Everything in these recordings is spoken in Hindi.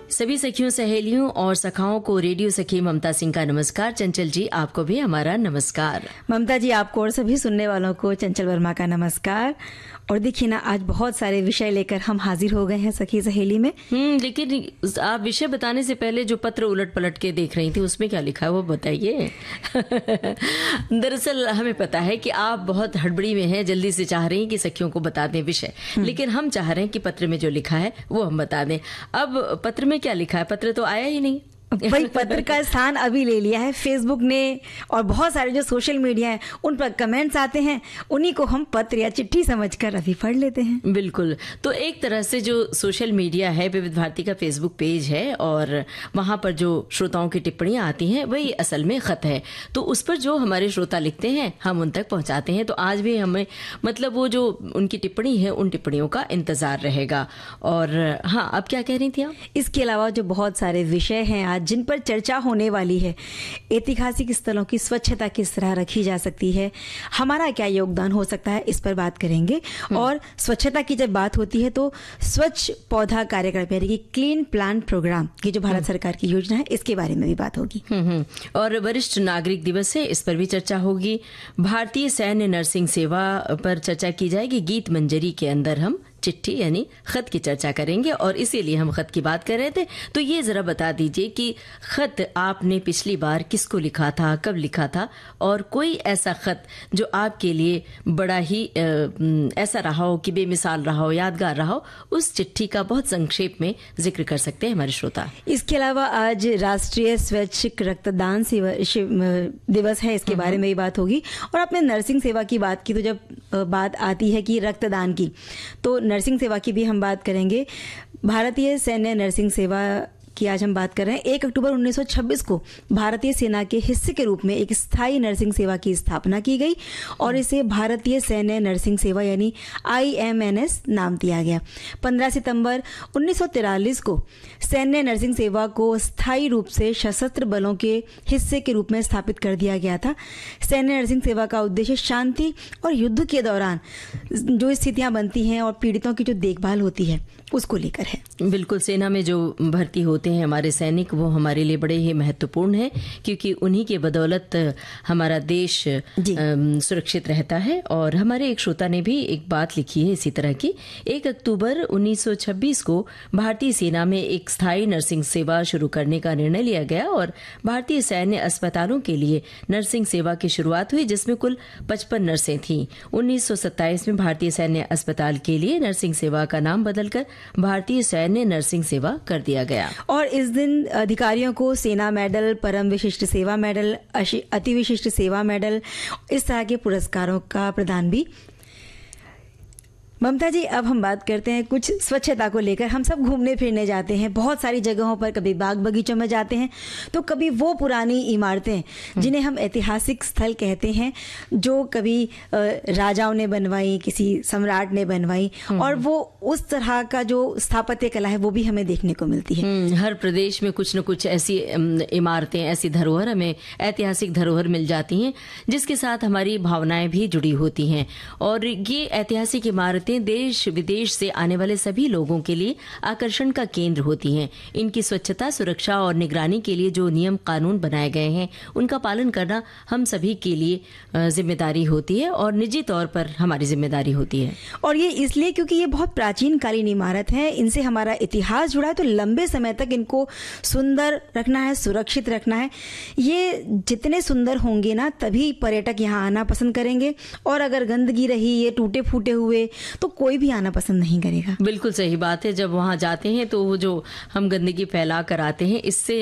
सभी सखियों, सहेलियों और सखाओं को रेडियो सखी ममता सिंह का नमस्कार। चंचल जी, आपको भी हमारा नमस्कार। ममता जी, आपको और सभी सुनने वालों को चंचल वर्मा का नमस्कार। और देखिए ना, आज बहुत सारे विषय लेकर हम हाजिर हो गए हैं सखी सहेली में। लेकिन आप विषय बताने से पहले जो पत्र उलट पलट के देख रही थी, उसमें क्या लिखा है वो बताइए। दरअसल हमें पता है कि आप बहुत हड़बड़ी में हैं, जल्दी से चाह रही हैं कि सखियों को बता दें विषय, लेकिन हम चाह रहे हैं कि पत्र में जो लिखा है वो हम बता दें। अब पत्र में क्या लिखा है? पत्र तो आया ही नहीं। भाई, पत्र का स्थान अभी ले लिया है फेसबुक ने, और बहुत सारे जो सोशल मीडिया है उन पर कमेंट्स आते हैं, उन्हीं को हम पत्र या चिट्ठी समझकर अभी पढ़ लेते हैं। बिल्कुल। तो एक तरह से जो सोशल मीडिया है, विविध भारती का फेसबुक पेज है, और वहां पर जो श्रोताओं की टिप्पणियां आती हैं वही असल में खत है। तो उस पर जो हमारे श्रोता लिखते हैं हम उन तक पहुंचाते हैं। तो आज भी हमें मतलब वो जो उनकी टिप्पणी है उन टिप्पणियों का इंतजार रहेगा। और हाँ, अब क्या कह रही थी आप? इसके अलावा जो बहुत सारे विषय हैं जिन पर चर्चा होने वाली है, ऐतिहासिक स्थलों की स्वच्छता किस तरह रखी जा सकती है, हमारा क्या योगदान हो सकता है, इस पर बात करेंगे। और स्वच्छता की जब बात होती है तो स्वच्छ पौधा कार्यक्रम यानी कि क्लीन प्लांट प्रोग्राम की जो भारत सरकार की योजना है, इसके बारे में भी बात होगी। और वरिष्ठ नागरिक दिवस है, इस पर भी चर्चा होगी। भारतीय सैन्य नर्सिंग सेवा पर चर्चा की जाएगी। गीत मंजरी के अंदर हम चिट्ठी यानी खत की चर्चा करेंगे, और इसीलिए हम खत की बात कर रहे थे। तो ये जरा बता दीजिए कि खत आपने पिछली बार किसको लिखा था, कब लिखा था, और कोई ऐसा खत जो आपके लिए बड़ा ही ऐसा रहा हो कि बेमिसाल रहा हो, यादगार रहा हो, उस चिट्ठी का बहुत संक्षेप में जिक्र कर सकते हैं हमारे श्रोता। इसके अलावा आज राष्ट्रीय स्वैच्छिक रक्तदान दिवस है, इसके बारे में भी बात होगी। और आपने नर्सिंग सेवा की बात की, तो जब बात आती है कि रक्तदान की, तो नर्सिंग सेवा की भी हम बात करेंगे। भारतीय सैन्य नर्सिंग सेवा की आज हम बात कर रहे हैं। 1 अक्टूबर 1926 को भारतीय सेना के हिस्से के रूप में एक स्थायी नर्सिंग सेवा की स्थापना की गई, और इसे भारतीय सैन्य नर्सिंग सेवा यानी IMNS नाम दिया गया। 15 सितंबर 1943 को सैन्य नर्सिंग सेवा को स्थायी रूप से सशस्त्र बलों के हिस्से के रूप में स्थापित कर दिया गया था। सैन्य नर्सिंग सेवा का उद्देश्य शांति और युद्ध के दौरान जो स्थितियां बनती हैं और पीड़ितों की जो देखभाल होती है उसको लेकर है। बिल्कुल। सेना में जो भर्ती होते हैं हमारे सैनिक, वो हमारे लिए बड़े ही महत्वपूर्ण है, क्योंकि उन्हीं के बदौलत हमारा देश सुरक्षित रहता है। और हमारे एक श्रोता ने भी एक बात लिखी है इसी तरह की। 1 अक्टूबर 1926 को भारतीय सेना में एक स्थायी नर्सिंग सेवा शुरू करने का निर्णय लिया गया, और भारतीय सैन्य अस्पतालों के लिए नर्सिंग सेवा की शुरुआत हुई, जिसमें कुल 55 नर्सें थीं। 1927 में भारतीय सैन्य अस्पताल के लिए नर्सिंग सेवा का नाम बदलकर भारतीय सैन्य नर्सिंग सेवा कर दिया गया। और इस दिन अधिकारियों को सेना मेडल, परम विशिष्ट सेवा मेडल, अति विशिष्ट सेवा मेडल, इस तरह के पुरस्कारों का प्रदान भी। ममता जी, अब हम बात करते हैं कुछ स्वच्छता को लेकर। हम सब घूमने फिरने जाते हैं बहुत सारी जगहों पर, कभी बाग बगीचों में जाते हैं, तो कभी वो पुरानी इमारतें जिन्हें हम ऐतिहासिक स्थल कहते हैं, जो कभी राजाओं ने बनवाई, किसी सम्राट ने बनवाई, और वो उस तरह का जो स्थापत्य कला है वो भी हमें देखने को मिलती है। हर प्रदेश में कुछ न कुछ ऐसी इमारतें, ऐसी धरोहर, हमें ऐतिहासिक धरोहर मिल जाती हैं, जिसके साथ हमारी भावनाएं भी जुड़ी होती हैं। और ये ऐतिहासिक इमारत देश विदेश से आने वाले सभी लोगों के लिए आकर्षण का केंद्र होती हैं। इनकी स्वच्छता, सुरक्षा और निगरानी के लिए जो नियम कानून बनाए गए हैं, उनका पालन करना हम सभी के लिए जिम्मेदारी होती है, और निजी तौर पर हमारी जिम्मेदारी होती है। और ये इसलिए क्योंकि ये बहुत प्राचीन कालीन इमारत है, इनसे हमारा इतिहास जुड़ा है, तो लंबे समय तक इनको सुंदर रखना है, सुरक्षित रखना है। ये जितने सुंदर होंगे ना, तभी पर्यटक यहाँ आना पसंद करेंगे। और अगर गंदगी रही, ये टूटे फूटे हुए, तो कोई भी आना पसंद नहीं करेगा। बिल्कुल सही बात है। जब वहां जाते हैं तो वो जो हम गंदगी फैला कर आते हैं, इससे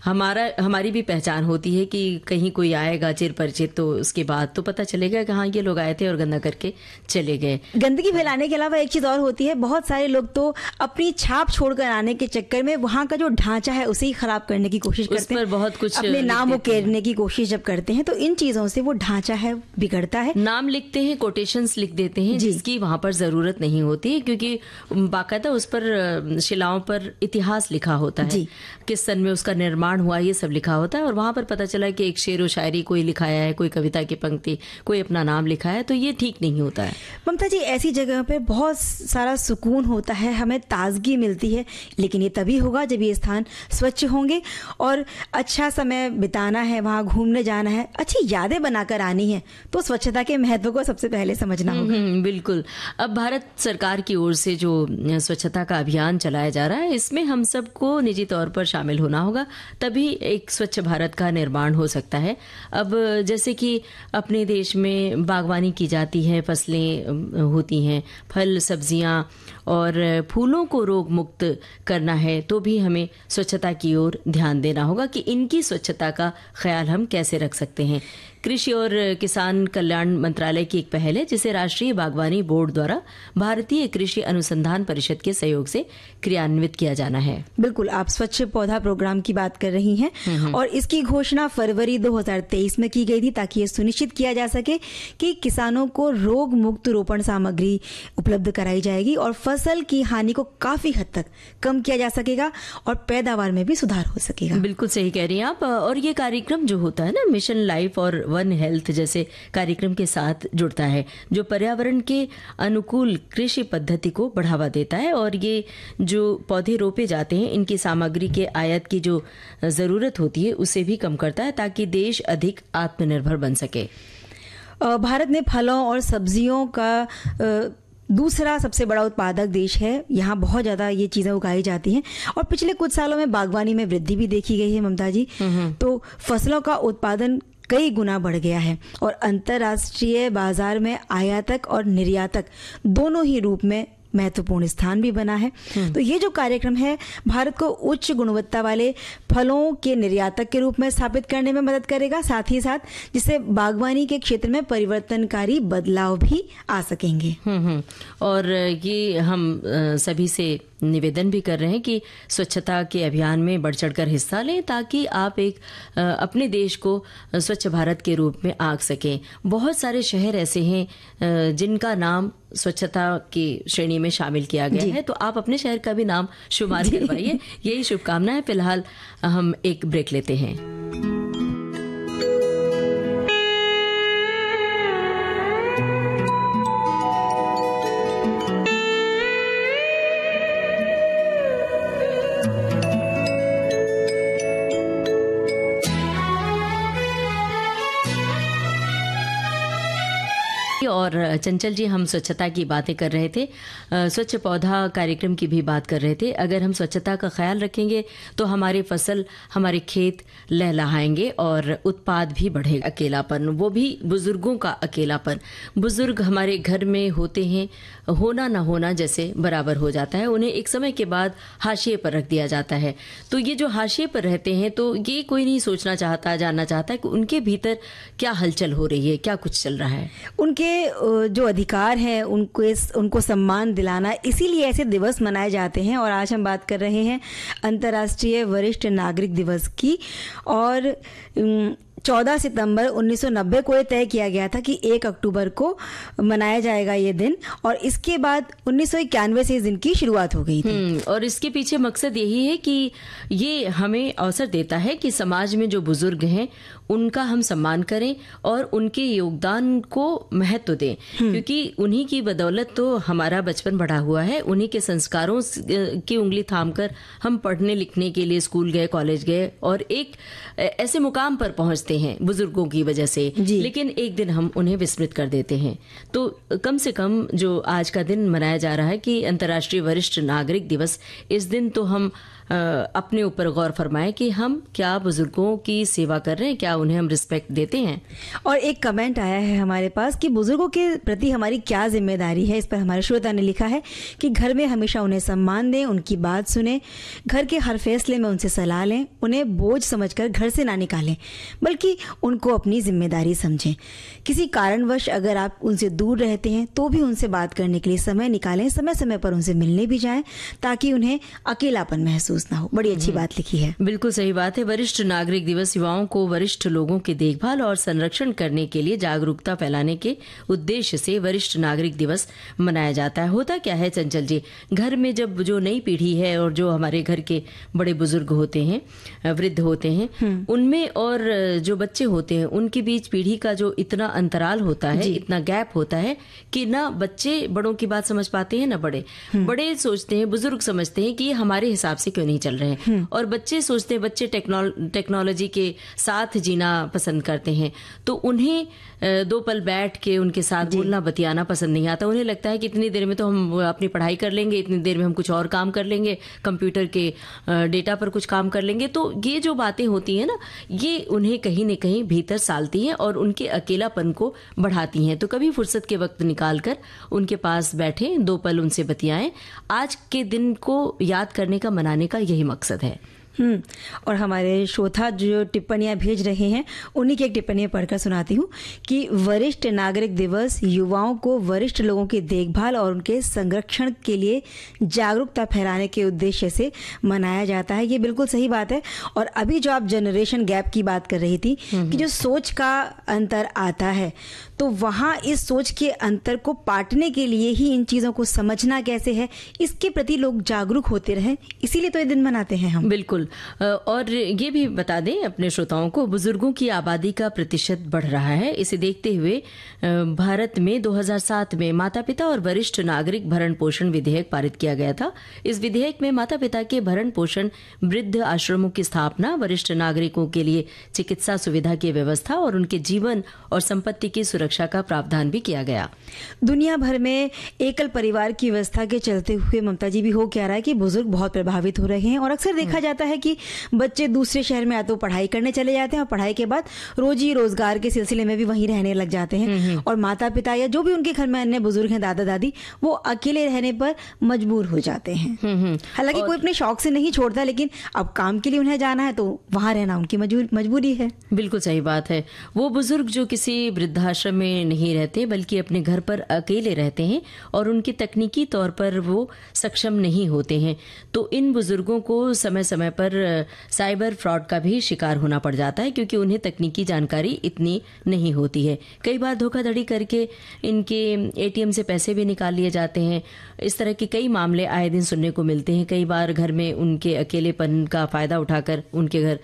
हमारी भी पहचान होती है कि कहीं कोई आएगा चिर परिचित, तो उसके बाद तो पता चलेगा कि हाँ, ये लोग आए थे और गंदा करके चले गए। गंदगी फैलाने के अलावा एक चीज और होती है, बहुत सारे लोग तो अपनी छाप छोड़कर आने के चक्कर में वहां का जो ढांचा है उसे ही खराब करने की कोशिश करते हैं, बहुत कुछ अपने नाम उकेरने की कोशिश जब करते हैं, तो इन चीजों से वो ढांचा है बिगड़ता है। नाम लिखते हैं, कोटेशंस लिख देते हैं, जिसकी की वहाँ पर ज़रूरत नहीं होती है, क्योंकि बाकायदा उस पर शिलाओं पर इतिहास लिखा होता है, किस सन में उसका निर्माण हुआ ये सब लिखा होता है। और वहाँ पर पता चला कि एक शेर व शायरी कोई लिखाया है, कोई कविता की पंक्ति, कोई अपना नाम लिखा है, तो ये ठीक नहीं होता है। ममता जी, ऐसी जगह पे बहुत सारा सुकून होता है, हमें ताजगी मिलती है, लेकिन ये तभी होगा जब ये स्थान स्वच्छ होंगे और अच्छा समय बिताना है, वहाँ घूमने जाना है, अच्छी यादें बनाकर आनी है, तो स्वच्छता के महत्व को सबसे पहले समझना होगा। बिल्कुल। अब भारत सरकार की ओर से जो स्वच्छता का अभियान चलाया जा रहा है, इसमें हम सबको निजी तौर पर शामिल होना होगा, तभी एक स्वच्छ भारत का निर्माण हो सकता है। अब जैसे कि अपने देश में बागवानी की जाती है, फसलें होती हैं, फल सब्जियां और फूलों को रोग मुक्त करना है, तो भी हमें स्वच्छता की ओर ध्यान देना होगा कि इनकी स्वच्छता का ख्याल हम कैसे रख सकते हैं। कृषि और किसान कल्याण मंत्रालय की एक पहल है, जिसे राष्ट्रीय बागवानी बोर्ड द्वारा भारतीय कृषि अनुसंधान परिषद के सहयोग से क्रियान्वित किया जाना है। बिल्कुल, आप स्वच्छ पौधा प्रोग्राम की बात कर रही हैं और इसकी घोषणा फरवरी 2023 में की गई थी, ताकि ये सुनिश्चित किया जा सके कि किसानों को रोग मुक्त रोपण सामग्री उपलब्ध कराई जाएगी और फसल की हानि को काफी हद तक कम किया जा सकेगा और पैदावार में भी सुधार हो सकेगा। बिल्कुल सही कह रही हैं आप। और ये कार्यक्रम जो होता है ना, मिशन लाइफ और वन हेल्थ जैसे कार्यक्रम के साथ जुड़ता है, जो पर्यावरण के अनुकूल कृषि पद्धति को बढ़ावा देता है। और ये जो पौधे रोपे जाते हैं, इनकी सामग्री के आयात की जो जरूरत होती है उसे भी कम करता है, ताकि देश अधिक आत्मनिर्भर बन सके। भारत ने फलों और सब्जियों का दूसरा सबसे बड़ा उत्पादक देश है। यहाँ बहुत ज़्यादा ये चीज़ें उगाई जाती हैं और पिछले कुछ सालों में बागवानी में वृद्धि भी देखी गई है, ममता जी। तो फसलों का उत्पादन कई गुना बढ़ गया है और अंतर्राष्ट्रीय बाजार में आयातक और निर्यातक दोनों ही रूप में महत्वपूर्ण स्थान भी बना है। तो ये जो कार्यक्रम है, भारत को उच्च गुणवत्ता वाले फलों के निर्यातक के रूप में स्थापित करने में मदद करेगा, साथ ही साथ जिससे बागवानी के क्षेत्र में परिवर्तनकारी बदलाव भी आ सकेंगे। और ये हम सभी से निवेदन भी कर रहे हैं कि स्वच्छता के अभियान में बढ़ चढ़कर हिस्सा लें, ताकि आप एक अपने देश को स्वच्छ भारत के रूप में आंक सकें। बहुत सारे शहर ऐसे हैं जिनका नाम स्वच्छता की श्रेणी में शामिल किया गया है, तो आप अपने शहर का भी नाम शुमार करवाइए। यही शुभकामनाएं। फिलहाल हम एक ब्रेक लेते हैं। और चंचल जी, हम स्वच्छता की बातें कर रहे थे, स्वच्छ पौधा कार्यक्रम की भी बात कर रहे थे। अगर हम स्वच्छता का ख्याल रखेंगे तो हमारी फसल, हमारे खेत लहलहाएंगे और उत्पाद भी बढ़ेगा। अकेलापन, वो भी बुजुर्गों का अकेलापन, बुजुर्ग हमारे घर में होते हैं, होना ना होना जैसे बराबर हो जाता है, उन्हें एक समय के बाद हाशिए पर रख दिया जाता है। तो ये जो हाशिए पर रहते हैं, तो ये कोई नहीं सोचना चाहता, जानना चाहता है कि उनके भीतर क्या हलचल हो रही है, क्या कुछ चल रहा है। उनके जो अधिकार हैं उनको सम्मान दिलाना, इसीलिए ऐसे दिवस मनाए जाते हैं। और आज हम बात कर रहे हैं अंतर्राष्ट्रीय वरिष्ठ नागरिक दिवस की। और 14 सितंबर 1990 को ये तय किया गया था कि 1 अक्टूबर को मनाया जाएगा ये दिन, और इसके बाद 1991 से इस दिन की शुरुआत हो गई थी। और इसके पीछे मकसद यही है कि ये हमें अवसर देता है कि समाज में जो बुजुर्ग हैं उनका हम सम्मान करें और उनके योगदान को महत्व दें, क्योंकि उन्हीं की बदौलत तो हमारा बचपन बढ़ा हुआ है। उन्हीं के संस्कारों की उंगली थामकर हम पढ़ने लिखने के लिए स्कूल गए, कॉलेज गए और एक ऐसे मुकाम पर पहुंचते हैं बुजुर्गों की वजह से। लेकिन एक दिन हम उन्हें विस्मृत कर देते हैं। तो कम से कम जो आज का दिन मनाया जा रहा है कि अंतर्राष्ट्रीय वरिष्ठ नागरिक दिवस, इस दिन तो हम अपने ऊपर गौर फरमाएं कि हम क्या बुजुर्गों की सेवा कर रहे हैं, क्या उन्हें हम रिस्पेक्ट देते हैं। और एक कमेंट आया है हमारे पास कि बुजुर्गों के प्रति हमारी क्या जिम्मेदारी है। इस पर हमारे श्रोता ने लिखा है कि घर में हमेशा उन्हें सम्मान दें, उनकी बात सुने, घर के हर फैसले में उनसे सलाह लें, उन्हें बोझ समझकर घर से ना निकालें, बल्कि बल्कि उनको अपनी जिम्मेदारी समझें। किसी कारणवश अगर आप उनसे दूर रहते हैं तो भी उनसे बात करने के लिए समय निकालें, समय समय पर उनसे मिलने भी जाएं ताकि उन्हें अकेलापन महसूस ना हो। बड़ी अच्छी बात लिखी है। बिल्कुल सही बात है। वरिष्ठ नागरिक दिवस युवाओं को वरिष्ठ लोगों की देखभाल और संरक्षण करने के लिए जागरूकता फैलाने के उद्देश्य से वरिष्ठ नागरिक दिवस मनाया जाता है। होता क्या है चंचल जी, घर में जब जो नई पीढ़ी है और जो हमारे घर के बड़े बुजुर्ग होते हैं, वृद्ध होते हैं, उनमें और जो बच्चे होते हैं उनके बीच पीढ़ी का जो इतना अंतराल होता है, इतना गैप होता है कि ना बच्चे बड़ों की बात समझ पाते हैं ना बड़े सोचते हैं, बुजुर्ग समझते हैं कि ये हमारे हिसाब से क्यों नहीं चल रहे हैं, और बच्चे सोचते हैं, बच्चे टेक्नोलॉजी के साथ जीना पसंद करते हैं, तो उन्हें दो पल बैठ के उनके साथ बोलना बतियाना पसंद नहीं आता। उन्हें लगता है कि इतनी देर में तो हम अपनी पढ़ाई कर लेंगे, इतनी देर में हम कुछ और काम कर लेंगे, कंप्यूटर के डेटा पर कुछ काम कर लेंगे। तो ये जो बातें होती हैं ना, ये उन्हें कहीं न कहीं भीतर सालती हैं और उनके अकेलापन को बढ़ाती हैं। तो कभी फुर्सत के वक्त निकाल कर उनके पास बैठे, दो पल उनसे बतियाएं। आज के दिन को याद करने का, मनाने का यही मकसद है। और हमारे श्रोता जो टिप्पणियां भेज रहे हैं उन्हीं की एक टिप्पणी पढ़कर सुनाती हूँ कि वरिष्ठ नागरिक दिवस युवाओं को वरिष्ठ लोगों की देखभाल और उनके संरक्षण के लिए जागरूकता फैलाने के उद्देश्य से मनाया जाता है। ये बिल्कुल सही बात है। और अभी जो आप जनरेशन गैप की बात कर रही थी कि जो सोच का अंतर आता है, तो वहाँ इस सोच के अंतर को पाटने के लिए ही इन चीज़ों को समझना कैसे है, इसके प्रति लोग जागरूक होते रहें, इसीलिए तो ये दिन मनाते हैं हम। बिल्कुल। और ये भी बता दें अपने श्रोताओं को, बुजुर्गों की आबादी का प्रतिशत बढ़ रहा है। इसे देखते हुए भारत में 2007 में माता पिता और वरिष्ठ नागरिक भरण पोषण विधेयक पारित किया गया था। इस विधेयक में माता पिता के भरण पोषण, वृद्ध आश्रमों की स्थापना, वरिष्ठ नागरिकों के लिए चिकित्सा सुविधा की व्यवस्था और उनके जीवन और संपत्ति की सुरक्षा का प्रावधान भी किया गया। दुनिया भर में एकल परिवार की व्यवस्था के चलते हुए ममता जी भी हो क्या रहा है कि बुजुर्ग बहुत प्रभावित हो रहे हैं, और अक्सर देखा जाता है कि बच्चे दूसरे शहर में या तो पढ़ाई करने चले जाते हैं और पढ़ाई के बाद रोजी रोजगार के सिलसिले में भी वहीं रहने लग जाते हैं, और माता पिता या जो भी उनके घर में अन्य बुजुर्ग हैं, दादा दादी, वो अकेले रहने पर मजबूर हो जाते हैं। हालांकि कोई अपने शौक से नहीं छोड़ता, लेकिन अब काम के लिए उन्हें जाना है तो वहां रहना उनकी मजबूरी है। बिल्कुल सही बात है। वो बुजुर्ग जो किसी वृद्धाश्रम में नहीं रहते बल्कि अपने घर पर अकेले रहते हैं और उनकी तकनीकी तौर पर वो सक्षम नहीं होते हैं, तो इन बुजुर्गों को समय समय पर साइबर फ्रॉड का भी शिकार होना पड़ जाता है, क्योंकि उन्हें तकनीकी जानकारी इतनी नहीं होती है। कई बार धोखाधड़ी करके इनके एटीएम से पैसे भी निकाल लिए जाते हैं। इस तरह के कई मामले आए दिन सुनने को मिलते हैं। कई बार घर में उनके अकेलेपन का फायदा उठाकर उनके घर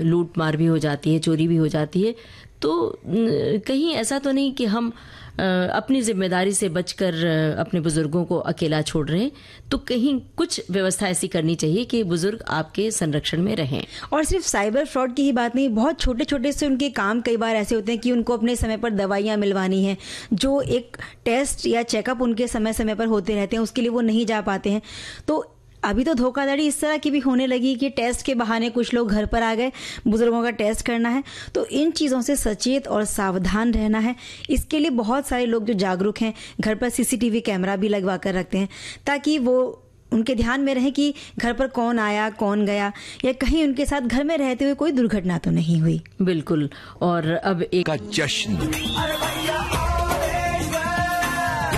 लूट मार भी हो जाती है, चोरी भी हो जाती है। तो कहीं ऐसा तो नहीं कि हम अपनी जिम्मेदारी से बचकर अपने बुजुर्गों को अकेला छोड़ रहे हैं, तो कहीं कुछ व्यवस्था ऐसी करनी चाहिए कि बुजुर्ग आपके संरक्षण में रहें। और सिर्फ साइबर फ्रॉड की ही बात नहीं, बहुत छोटे छोटे से उनके काम कई बार ऐसे होते हैं कि उनको अपने समय पर दवाइयाँ मिलवानी है, जो एक टेस्ट या चेकअप उनके समय समय पर होते रहते हैं, उसके लिए वो नहीं जा पाते हैं। तो अभी तो धोखाधड़ी इस तरह की भी होने लगी कि टेस्ट के बहाने कुछ लोग घर पर आ गए, बुजुर्गों का टेस्ट करना है। तो इन चीज़ों से सचेत और सावधान रहना है। इसके लिए बहुत सारे लोग जो जागरूक हैं, घर पर सीसीटीवी कैमरा भी लगवा कर रखते हैं, ताकि वो उनके ध्यान में रहे कि घर पर कौन आया, कौन गया, या कहीं उनके साथ घर में रहते हुए कोई दुर्घटना तो नहीं हुई। बिल्कुल। और अब एक का जश्न,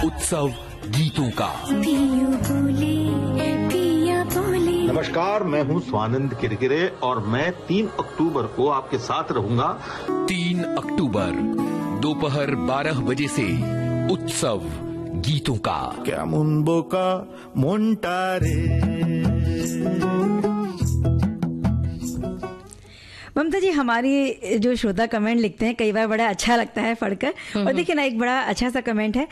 उत्सव गीतों का। नमस्कार, मैं हूं स्वानंद किरकिरे और मैं 3 अक्टूबर को आपके साथ रहूंगा। 3 अक्टूबर दोपहर 12 बजे से उत्सव गीतों का। क्या मुनबोका मोन्टारे। ममता जी, हमारी जो श्रोता कमेंट लिखते हैं कई बार बड़ा अच्छा लगता है पढ़कर। और देखिए ना, एक बड़ा अच्छा सा कमेंट है।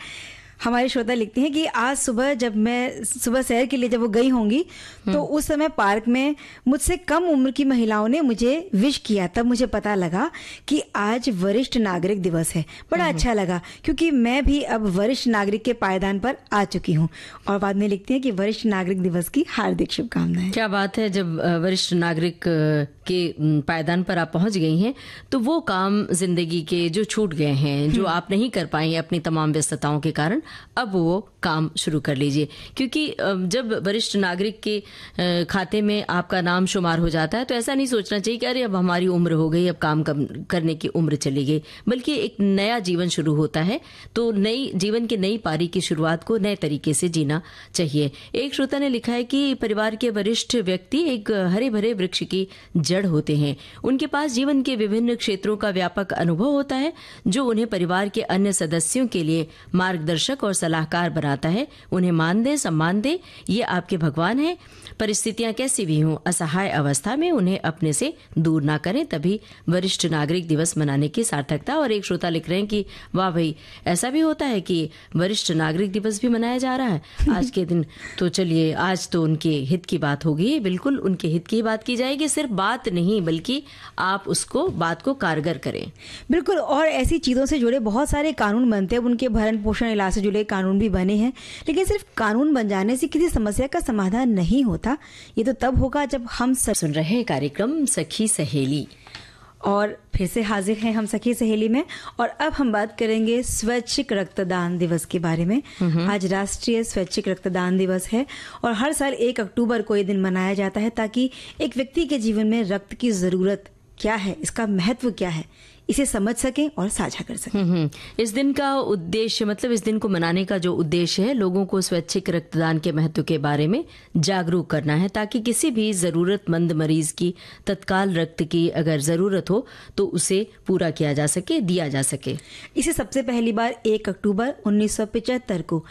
हमारे श्रोता लिखते हैं कि आज सुबह जब मैं सुबह सैर के लिए जब वो गई होंगी, तो उस समय पार्क में मुझसे कम उम्र की महिलाओं ने मुझे विश किया। तब मुझे पता लगा कि आज वरिष्ठ नागरिक दिवस है। बड़ा अच्छा लगा, क्योंकि मैं भी अब वरिष्ठ नागरिक के पायदान पर आ चुकी हूँ। और बाद में लिखती हैं कि वरिष्ठ नागरिक दिवस की हार्दिक शुभकामनाएं। क्या बात है। जब वरिष्ठ नागरिक के पायदान पर आप पहुंच गई हैं, तो वो काम जिंदगी के जो छूट गए हैं, जो आप नहीं कर पाई अपनी तमाम व्यस्तताओं के कारण, अब वो काम शुरू कर लीजिए, क्योंकि जब वरिष्ठ नागरिक के खाते में आपका नाम शुमार हो जाता है तो ऐसा नहीं सोचना चाहिए कि अरे अब हमारी उम्र हो गई, अब काम करने की उम्र चली गई, बल्कि एक नया जीवन शुरू होता है। तो नई जीवन की नई पारी की शुरुआत को नए तरीके से जीना चाहिए। एक श्रोता ने लिखा है कि परिवार के वरिष्ठ व्यक्ति एक हरे भरे वृक्ष की जड़ होते हैं। उनके पास जीवन के विभिन्न क्षेत्रों का व्यापक अनुभव होता है जो उन्हें परिवार के अन्य सदस्यों के लिए मार्गदर्शक और सलाहकार बनाता है। उन्हें मान दें, सम्मान दें, ये आपके भगवान हैं। परिस्थितियां कैसी भी हों, असहाय अवस्था में उन्हें अपने से दूर ना करें, तभी वरिष्ठ नागरिक दिवस मनाने की सार्थकता। और एक श्रोता लिख रहे हैं कि वाह भाई, ऐसा भी होता है कि वरिष्ठ नागरिक दिवस भी मनाया जा रहा है आज के दिन। तो चलिए, आज तो उनके हित की बात होगी, बिल्कुल उनके हित की बात की जाएगी, सिर्फ बात नहीं बल्कि आप उसको बात को कारगर करें। बिल्कुल, और ऐसी चीज़ों से जुड़े बहुत सारे कानून बनते हैं, उनके भरण पोषण इलाज से जुड़े कानून भी बने हैं, लेकिन सिर्फ कानून बन जाने से किसी समस्या का समाधान नहीं होता। ये तो तब होगा जब हम सुन रहे हैं कार्यक्रम सखी सहेली, और फिर से हाजिर हैं हम सखी सहेली में। और अब हम बात करेंगे स्वैच्छिक रक्तदान दिवस के बारे में। आज राष्ट्रीय स्वैच्छिक रक्तदान दिवस है और हर साल 1 अक्टूबर को ये दिन मनाया जाता है ताकि एक व्यक्ति के जीवन में रक्त की जरूरत क्या है, इसका महत्व क्या है, इसे समझ सकें और साझा कर सकें। इस दिन का उद्देश्य, मतलब इस दिन को मनाने का जो उद्देश्य है, लोगों को स्वैच्छिक रक्तदान के महत्व के बारे में जागरूक करना है ताकि किसी भी जरूरतमंद मरीज की तत्काल रक्त की अगर जरूरत हो तो उसे पूरा किया जा सके, दिया जा सके। इसे सबसे पहली बार 1 अक्टूबर 1975 को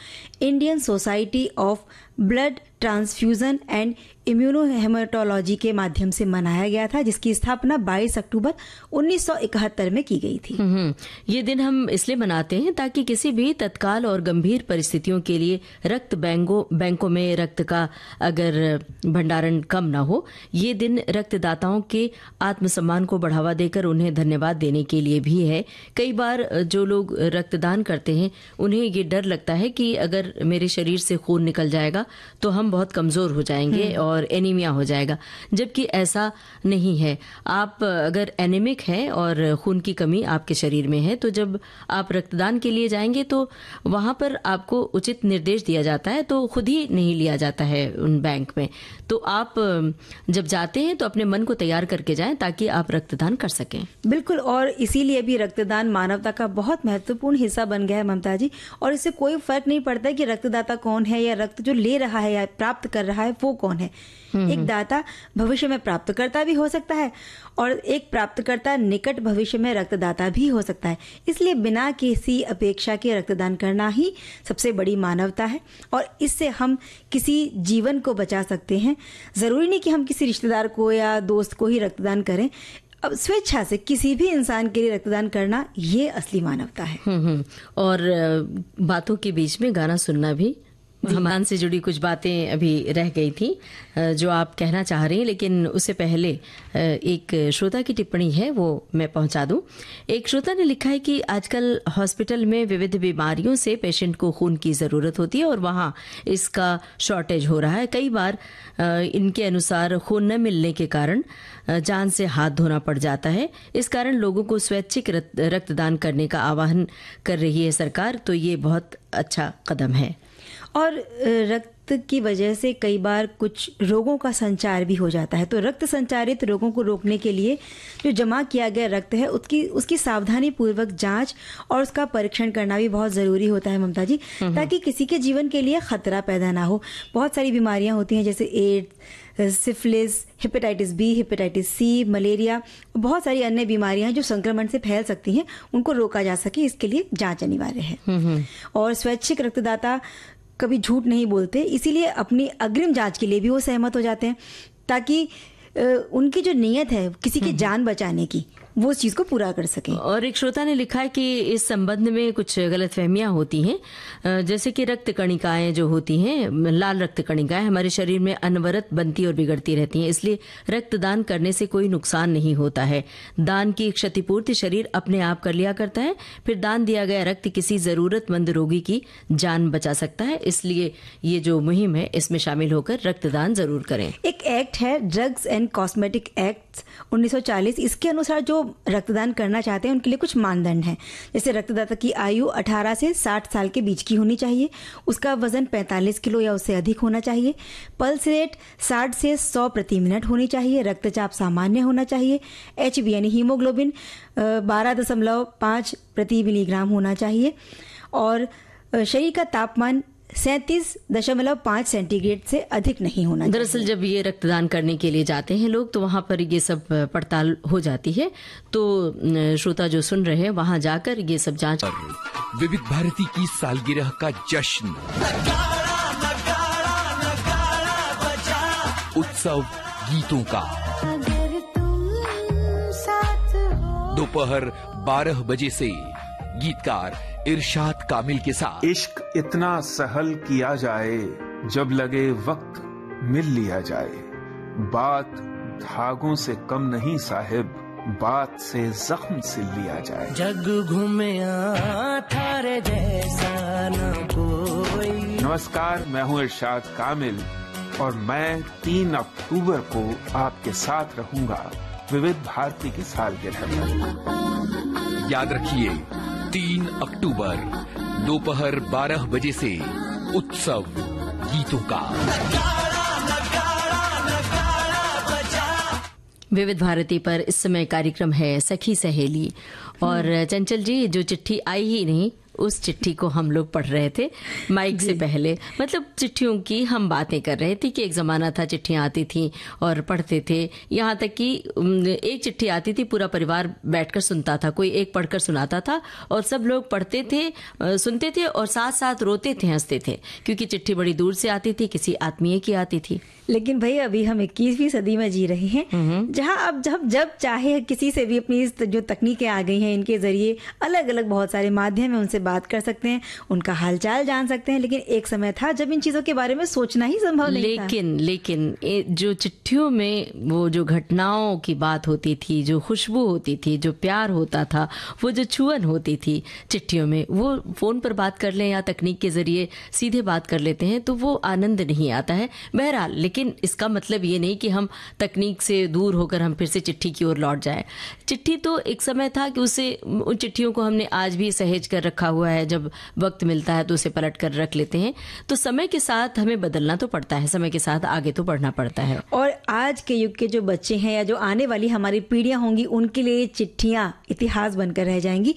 Indian society of blood transfusion and immunohaematology के माध्यम से मनाया गया था, जिसकी स्थापना 22 अक्टूबर 1971 में की गई थी। ये दिन हम इसलिए मनाते हैं ताकि किसी भी तत्काल और गंभीर परिस्थितियों के लिए रक्त बैंकों में रक्त का अगर भंडारण कम ना हो। ये दिन रक्तदाताओं के आत्मसम्मान को बढ़ावा देकर उन्हें धन्यवाद देने के लिए भी है। कई बार जो लोग रक्तदान करते हैं उन्हें ये डर लगता है कि अगर मेरे शरीर से खून निकल जाएगा तो हम बहुत कमजोर हो जाएंगे और एनीमिया हो जाएगा, जबकि ऐसा नहीं है। आप अगर एनीमिक हैं और खून की कमी आपके शरीर में है तो जब आप रक्तदान के लिए जाएंगे तो वहां पर आपको उचित निर्देश दिया जाता है, तो खुद ही नहीं लिया जाता है उन बैंक में। तो आप जब जाते हैं तो अपने मन को तैयार करके जाएं ताकि आप रक्तदान कर सकें। बिल्कुल, और इसीलिए भी रक्तदान मानवता का बहुत महत्वपूर्ण हिस्सा बन गया है ममता जी। और इससे कोई फर्क नहीं पड़ता है कि रक्तदाता कौन है या रक्त जो ले रहा है या प्राप्त कर रहा है वो कौन है। एक दाता भविष्य में प्राप्तकर्ता भी हो सकता है और एक प्राप्तकर्ता निकट भविष्य में रक्तदाता भी हो सकता है। इसलिए बिना किसी अपेक्षा के रक्तदान करना ही सबसे बड़ी मानवता है और इससे हम किसी जीवन को बचा सकते हैं। जरूरी नहीं कि हम किसी रिश्तेदार को या दोस्त को ही रक्तदान करें। अब स्वेच्छा से किसी भी इंसान के लिए रक्तदान करना ये असली मानवता है। और बातों के बीच में गाना सुनना भी, हमान से जुड़ी कुछ बातें अभी रह गई थी जो आप कहना चाह रही हैं, लेकिन उससे पहले एक श्रोता की टिप्पणी है वो मैं पहुंचा दूं। एक श्रोता ने लिखा है कि आजकल हॉस्पिटल में विविध बीमारियों से पेशेंट को खून की जरूरत होती है और वहां इसका शॉर्टेज हो रहा है। कई बार इनके अनुसार खून न मिलने के कारण जान से हाथ धोना पड़ जाता है। इस कारण लोगों को स्वैच्छिक रक्तदान करने का आह्वान कर रही है सरकार, तो ये बहुत अच्छा कदम है। और रक्त की वजह से कई बार कुछ रोगों का संचार भी हो जाता है, तो रक्त संचारित रोगों को रोकने के लिए जो जमा किया गया रक्त है उसकी सावधानी पूर्वक जांच और उसका परीक्षण करना भी बहुत ज़रूरी होता है ममता जी, ताकि किसी के जीवन के लिए खतरा पैदा ना हो। बहुत सारी बीमारियां होती हैं जैसे AIDS, syphilis, hepatitis B, hepatitis C, malaria, बहुत सारी अन्य बीमारियां जो संक्रमण से फैल सकती हैं, उनको रोका जा सके इसके लिए जांच अनिवार्य है। और स्वैच्छिक रक्तदाता कभी झूठ नहीं बोलते, इसीलिए अपनी अग्रिम जांच के लिए भी वो सहमत हो जाते हैं ताकि उनकी जो नीयत है किसी की जान बचाने की वो उस चीज को पूरा कर सके। और एक श्रोता ने लिखा है कि इस संबंध में कुछ गलतफहमियां होती हैं, जैसे कि रक्त कणिकाएं जो होती हैं, लाल रक्त कणिकाएं हमारे शरीर में अनवरत बनती और बिगड़ती रहती हैं, इसलिए रक्तदान करने से कोई नुकसान नहीं होता है। दान की क्षतिपूर्ति शरीर अपने आप कर लिया करता है, फिर दान दिया गया रक्त किसी जरूरतमंद रोगी की जान बचा सकता है। इसलिए ये जो मुहिम है इसमें शामिल होकर रक्तदान जरूर करें। एक एक्ट है ड्रग्स एंड कॉस्मेटिक एक्ट 1940, इसके अनुसार जो रक्तदान करना चाहते हैं उनके लिए कुछ मानदंड हैं। जैसे रक्तदाता की आयु 18 से 60 साल के बीच की होनी चाहिए, उसका वजन 45 किलो या उससे अधिक होना चाहिए, पल्स रेट 60 से 100 प्रति मिनट होनी चाहिए, रक्तचाप सामान्य होना चाहिए, HB यानी हीमोग्लोबिन 12.5 प्रति मिलीग्राम होना चाहिए और शरीर का तापमान 37.5 सेंटीग्रेड से अधिक नहीं होना चाहिए। दरअसल जब ये रक्तदान करने के लिए जाते हैं लोग तो वहाँ पर ये सब पड़ताल हो जाती है, तो श्रोता जो सुन रहे हैं वहाँ जाकर ये सब जांच। विविध भारती की सालगिरह का जश्न, उत्सव गीतों का, दोपहर 12 बजे से गीतकार इरशाद कामिल के साथ। इश्क इतना सहल किया जाए, जब लगे वक्त मिल लिया जाए, बात धागों से कम नहीं साहिब, बात से जख्म से लिया जाए। जग घूमया थारे जैसा न कोई। नमस्कार, मैं हूँ इरशाद कामिल और मैं 3 अक्टूबर को आपके साथ रहूंगा विविध भारती की सालगिरह में। याद रखिए 3 अक्टूबर दोपहर 12 बजे से उत्सव गीतों का। विविध भारती पर इस समय कार्यक्रम है सखी सहेली और चंचल जी जो चिट्ठी आई ही नहीं उस चिट्ठी को हम लोग पढ़ रहे थे माइक से पहले। मतलब चिट्ठियों की हम बातें कर रहे थे कि एक ज़माना था चिट्ठियाँ आती थी और पढ़ते थे, यहाँ तक कि एक चिट्ठी आती थी पूरा परिवार बैठकर सुनता था, कोई एक पढ़कर सुनाता था और सब लोग पढ़ते थे, सुनते थे और साथ साथ रोते थे, हंसते थे, क्योंकि चिट्ठी बड़ी दूर से आती थी, किसी आत्मीय की आती थी। लेकिन भाई अभी हम 21वीं सदी में जी रहे हैं, जहां अब जब चाहे किसी से भी अपनी जो तकनीकें आ गई हैं इनके जरिए अलग अलग बहुत सारे माध्यम है, उनसे बात कर सकते हैं, उनका हालचाल जान सकते हैं। लेकिन एक समय था जब इन चीजों के बारे में सोचना ही संभव नहीं था। लेकिन जो चिट्ठियों में वो जो घटनाओं की बात होती थी, जो खुशबू होती थी, जो प्यार होता था, वो जो छुअन होती थी चिट्ठियों में, वो फोन पर बात कर लें या तकनीक के जरिए सीधे बात कर लेते हैं तो वो आनंद नहीं आता है। बहरहाल, लेकिन इसका मतलब ये नहीं कि हम तकनीक से दूर होकर हम फिर से चिट्ठी की ओर लौट जाएं। चिट्ठी तो एक समय था कि उसे उन चिट्ठियों को हमने आज भी सहेज कर रखा हुआ है, जब वक्त मिलता है तो उसे पलट कर रख लेते हैं। तो समय के साथ हमें बदलना तो पड़ता है, समय के साथ आगे तो बढ़ना पड़ता है। और आज के युग के जो बच्चे हैं या जो आने वाली हमारी पीढ़ियां होंगी उनके लिए चिट्ठियां इतिहास बनकर रह जाएंगी।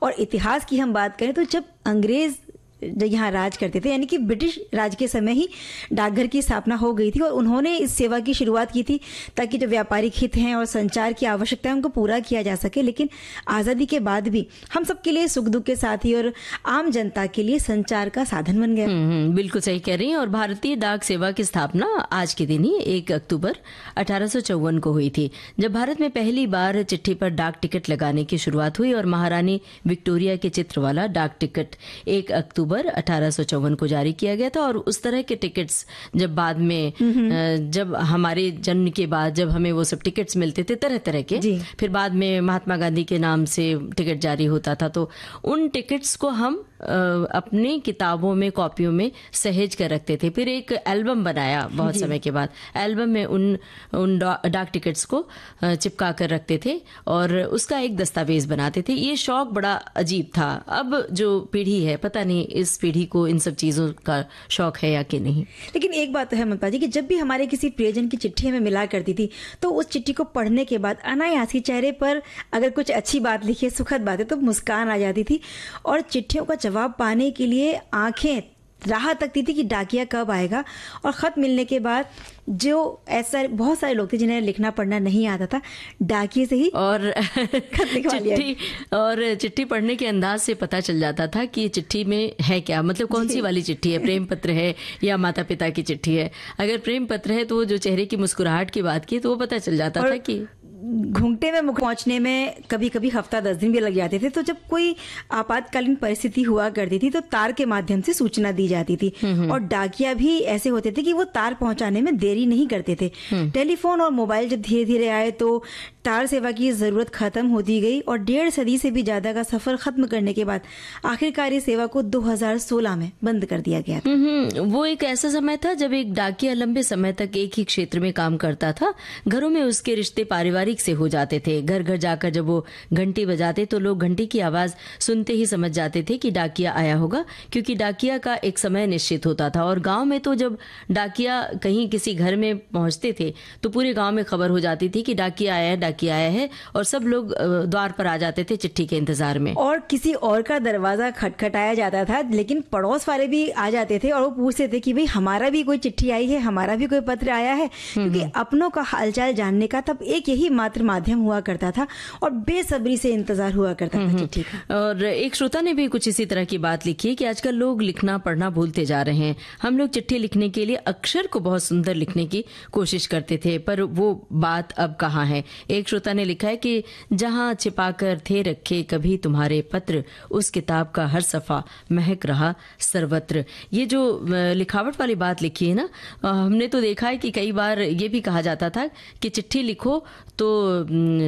और इतिहास की हम बात करें तो जब अंग्रेज जो यहाँ राज करते थे, यानी कि ब्रिटिश राज के समय ही डाकघर की स्थापना हो गई थी और उन्होंने इस सेवा की शुरुआत की थी ताकि जो व्यापारिक हित हैं और संचार की आवश्यकता है उनको पूरा किया जा सके। लेकिन आज़ादी के बाद भी हम सबके लिए सुख दुख के साथी और आम जनता के लिए संचार का साधन बन गया। बिल्कुल सही कह रही हैं। और भारतीय डाक सेवा की स्थापना आज के दिन ही 1 अक्टूबर 1854 को हुई थी, जब भारत में पहली बार चिट्ठी पर डाक टिकट लगाने की शुरुआत हुई और महारानी विक्टोरिया के चित्र वाला डाक टिकट 1 अक्टूबर 1854 को जारी किया गया था। और उस तरह के टिकट्स जब बाद में जब हमारे जन्म के बाद जब हमें वो सब टिकट्स मिलते थे तरह तरह के, फिर बाद में महात्मा गांधी के नाम से टिकट जारी होता था, तो उन टिकट्स को हम अपनी किताबों में, कॉपियों में सहेज कर रखते थे। फिर एक एल्बम बनाया बहुत समय के बाद, एल्बम में उन डाक टिकट्स को चिपका कर रखते थे और उसका एक दस्तावेज बनाते थे। ये शौक बड़ा अजीब था। अब जो पीढ़ी है, पता नहीं इस पीढ़ी को इन सब चीजों का शौक है या कि नहीं। लेकिन एक बात तो है ममता जी कि जब भी हमारे किसी प्रियजन की चिट्ठी हमें मिला करती थी तो उस चिट्ठी को पढ़ने के बाद अनायास ही चेहरे पर अगर कुछ अच्छी बात लिखी है, सुखद बात है, तो मुस्कान आ जाती थी और चिट्ठियों का जवाब पाने के लिए आंखें राह तकती थी कि डाकिया कब आएगा। और खत मिलने के बाद जो ऐसा बहुत सारे लोग थे जिन्हें लिखना पढ़ना नहीं आता था, डाकिए से ही और चिट्ठी पढ़ने के अंदाज से पता चल जाता था कि चिट्ठी में है क्या, मतलब कौन सी वाली चिट्ठी है, प्रेम पत्र है या माता पिता की चिट्ठी है। अगर प्रेम पत्र है तो जो चेहरे की मुस्कुराहट की बात की तो वो पता चल जाता था कि घूंघटे में मुख पहुंचने में कभी कभी हफ्ता 10 दिन भी लग जाते थे। तो जब कोई आपातकालीन परिस्थिति हुआ करती थी तो तार के माध्यम से सूचना दी जाती थी और डाकिया भी ऐसे होते थे कि वो तार पहुंचाने में देरी नहीं करते थे। टेलीफोन और मोबाइल जब धीरे धीरे आए तो तार सेवा की जरूरत खत्म होती गई और 1.5 सदी से भी ज्यादा का सफर खत्म करने के बाद आखिरकार इस सेवा को 2016 में बंद कर दिया गया था। वो एक ऐसा समय था जब एक डाकिया लंबे समय तक एक ही क्षेत्र में काम करता था। घरों में उसके रिश्ते पारिवारिक स्वाभाविक से हो जाते थे। घर घर जाकर जब वो घंटी बजाते तो लोग घंटी की आवाज सुनते ही समझ जाते थे कि डाकिया आया होगा, क्योंकि डाकिया का एक समय निश्चित होता था। और गांव में तो जब डाकिया कहीं किसी घर में पहुंचते थे तो पूरे गांव में खबर हो जाती थी कि डाकिया आया है, डाकिया आया है, और सब लोग द्वार पर आ जाते थे चिट्ठी के इंतजार में। और किसी और का दरवाजा खटखटाया जाता था, लेकिन पड़ोस वाले भी आ जाते थे और वो पूछते थे कि भाई हमारा भी कोई चिट्ठी आई है, हमारा भी कोई पत्र आया है, क्योंकि अपनों का हालचाल जानने का तब एक यही मात्र माध्यम हुआ करता था और बेसब्री से इंतजार हुआ करता था चिट्ठी का। और एक श्रोता ने भी कुछ इसी तरह की बात लिखी है कि आजकल लोग लिखना पढ़ना भूलते जा रहे हैं। हम लोग चिट्ठी लिखने के लिए अक्षर को बहुत सुंदर लिखने की कोशिश करते थे, पर वो बात अब कहाँ है। एक श्रोता ने लिखा है कि जहां छिपाकर थे रखे कभी तुम्हारे पत्र, उस किताब का हर सफा महक रहा सर्वत्र। ये जो लिखावट वाली बात लिखी है ना, हमने तो देखा है कि कई बार ये भी कहा जाता था कि चिट्ठी लिखो तो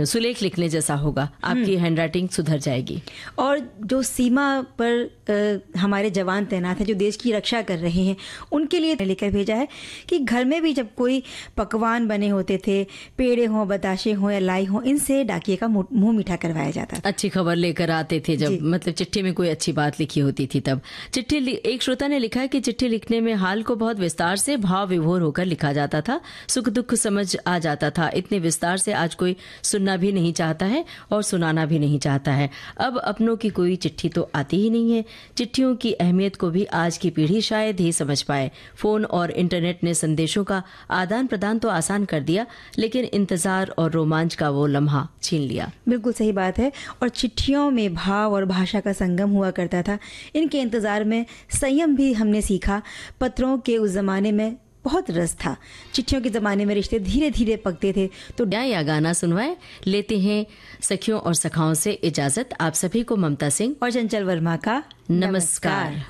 सुलेख लिखने जैसा होगा, आपकी हैंडराइटिंग सुधर जाएगी। और जो सीमा पर हमारे जवान तैनात हैं, जो देश की रक्षा कर रहे हैं, उनके लिए लेकर भेजा है कि घर में भी जब कोई पकवान बने होते थे, पेड़े हों, बताशे हों या लाई हों, इनसे डाकिए का मुंह मीठा करवाया जाता था। अच्छी खबर लेकर आते थे जब, मतलब चिट्ठी में कोई अच्छी बात लिखी होती थी तब। एक श्रोता ने लिखा है कि चिट्ठी लिखने में हाल को बहुत विस्तार से भाव विभोर होकर लिखा जाता था, सुख दुख समझ आ जाता था। इतने विस्तार से आज कोई सुनना भी नहीं चाहता है और सुनाना भी नहीं चाहता है। अब अपनों की कोई चिट्ठी तो आती ही नहीं है। चिट्ठियों की अहमियत को भी आज की पीढ़ी शायद ही समझ पाए। फोन और इंटरनेट ने संदेशों का आदान प्रदान तो आसान कर दिया, लेकिन इंतजार और रोमांच का वो लम्हा छीन लिया। बिल्कुल सही बात है। और चिट्ठियों में भाव और भाषा का संगम हुआ करता था। इनके इंतजार में संयम भी हमने सीखा। पत्रों के उस जमाने में बहुत रस था। चिट्ठियों के जमाने में रिश्ते धीरे धीरे पकते थे। तो या गाना सुनवाए लेते हैं सखियों और सखाओं से इजाजत। आप सभी को ममता सिंह और चंचल वर्मा का नमस्कार।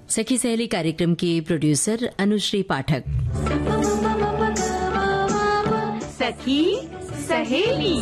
सखी सहेली कार्यक्रम की प्रोड्यूसर अनुश्री पाठक। सखी सहेली